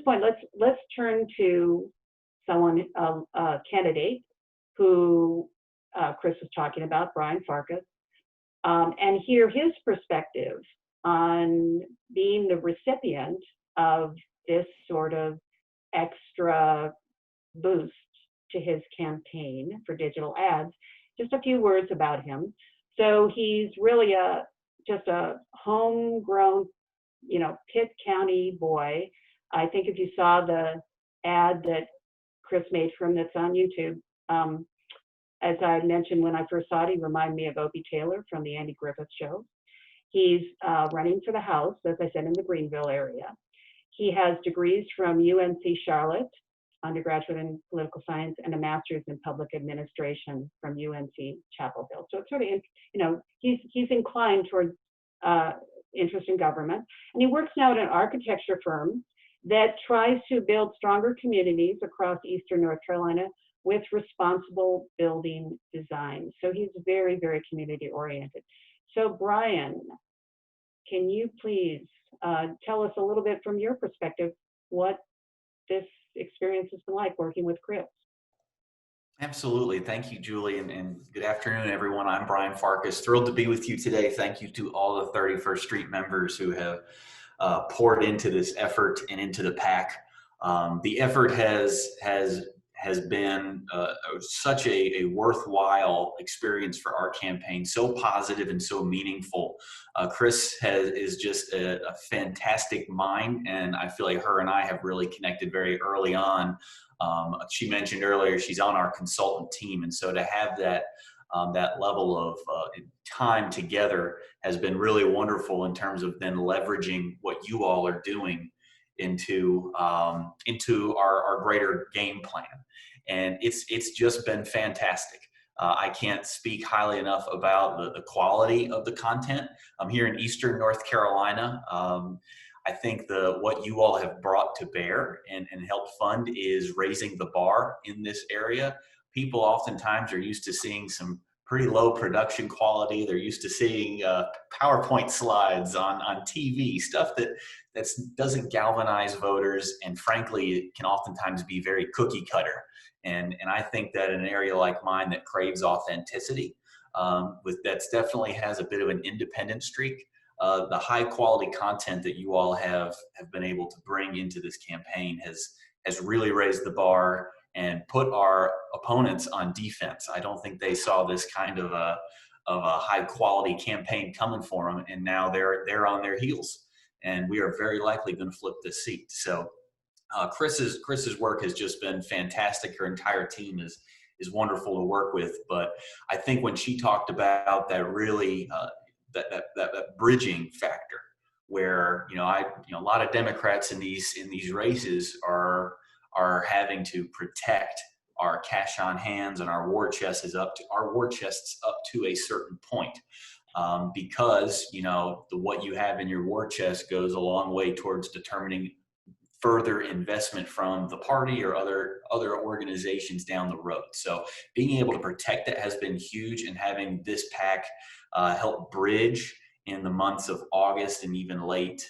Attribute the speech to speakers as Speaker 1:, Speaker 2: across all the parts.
Speaker 1: point, let's turn to someone, a candidate who Chris was talking about, Brian Farkas, and hear his perspective on being the recipient of this sort of extra boost to his campaign for digital ads. Just a few words about him. So he's really just a homegrown, Pitt County boy. I think if you saw the ad that Chris made for him that's on YouTube, as I mentioned when I first saw it, he reminded me of Opie Taylor from the Andy Griffith Show. He's running for the House, as I said, in the Greenville area. He has degrees from UNC Charlotte, undergraduate in political science, and a master's in public administration from UNC Chapel Hill. So it's sort of, he's inclined towards interest in government. And he works now at an architecture firm that tries to build stronger communities across Eastern North Carolina with responsible building design. So he's very, very community oriented. So Brian, can you please tell us a little bit from your perspective what this experience has been like working with Chris?
Speaker 2: Absolutely. Thank you, Julie, and good afternoon, everyone. I'm Brian Farkas. Thrilled to be with you today. Thank you to all the 31st Street members who have poured into this effort and into the PAC. The effort has been such a worthwhile experience for our campaign, so positive and so meaningful. Chris is just a fantastic mind, and I feel like her and I have really connected very early on. She mentioned earlier she's on our consultant team, and so to have that level of time together has been really wonderful in terms of then leveraging what you all are doing into our greater game plan. And it's just been fantastic. I can't speak highly enough about the quality of the content. I'm here in Eastern North Carolina. I think what you all have brought to bear and helped fund is raising the bar in this area. People oftentimes are used to seeing some pretty low production quality. They're used to seeing PowerPoint slides on TV, stuff that doesn't galvanize voters, and frankly, it can oftentimes be very cookie cutter. And I think that in an area like mine that craves authenticity, that definitely has a bit of an independent streak, the high quality content that you all have been able to bring into this campaign has really raised the bar and put our opponents on defense. I don't think they saw this kind of a high quality campaign coming for them, and now they're on their heels, and we are very likely going to flip this seat. So Chris's work has just been fantastic. Her entire team is wonderful to work with. But I think when she talked about that really that bridging factor, where a lot of Democrats in these races are having to protect our cash on hands and our war chests up to a certain point, because what you have in your war chest goes a long way towards determining further investment from the party or other organizations down the road. So being able to protect it has been huge, and having this PAC help bridge in the months of August and even late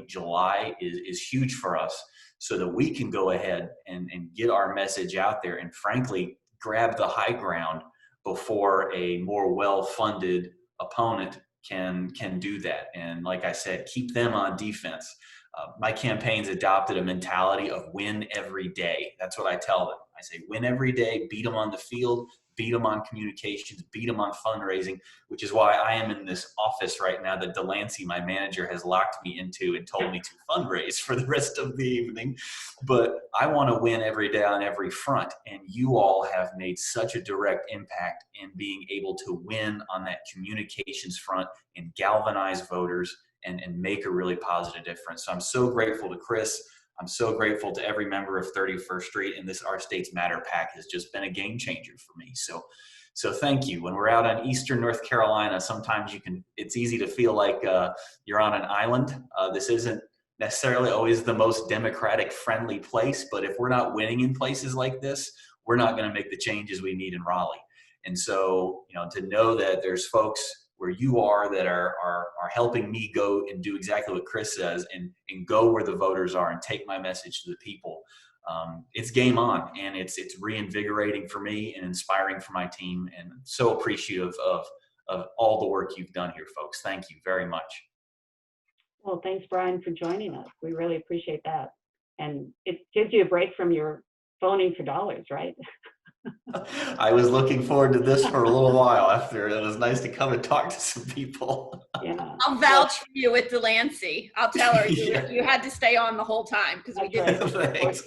Speaker 2: July is huge for us, so that we can go ahead and get our message out there and frankly grab the high ground before a more well-funded opponent can do that. And like I said, keep them on defense. My campaign's adopted a mentality of win every day. That's what I tell them. I say win every day, beat them on the field, beat them on communications, beat them on fundraising, which is why I am in this office right now that Delancey, my manager, has locked me into and told me to fundraise for the rest of the evening. But I want to win every day on every front, and you all have made such a direct impact in being able to win on that communications front and galvanize voters and make a really positive difference. So I'm so grateful to Chris. I'm so grateful to every member of 31st Street, and this Our States Matter PAC has just been a game changer for me. So thank you. When we're out on Eastern North Carolina, sometimes it's easy to feel like you're on an island. This isn't necessarily always the most democratic friendly place, but if we're not winning in places like this, we're not going to make the changes we need in Raleigh. And so, to know that there's folks where you are that are helping me go and do exactly what Chris says and go where the voters are and take my message to the people. It's game on, and it's reinvigorating for me and inspiring for my team, and so appreciative of all the work you've done here, folks. Thank you very much.
Speaker 1: Well, thanks, Brian, for joining us. We really appreciate that. And it gives you a break from your phoning for dollars, right?
Speaker 2: I was looking forward to this for a little while after. It was nice to come and talk to some people.
Speaker 1: Yeah.
Speaker 3: I'll vouch for you with Delancey. I'll tell her
Speaker 2: Yeah.
Speaker 3: you had to stay on the whole time because we
Speaker 1: That's
Speaker 3: did.
Speaker 1: right.
Speaker 2: Thanks.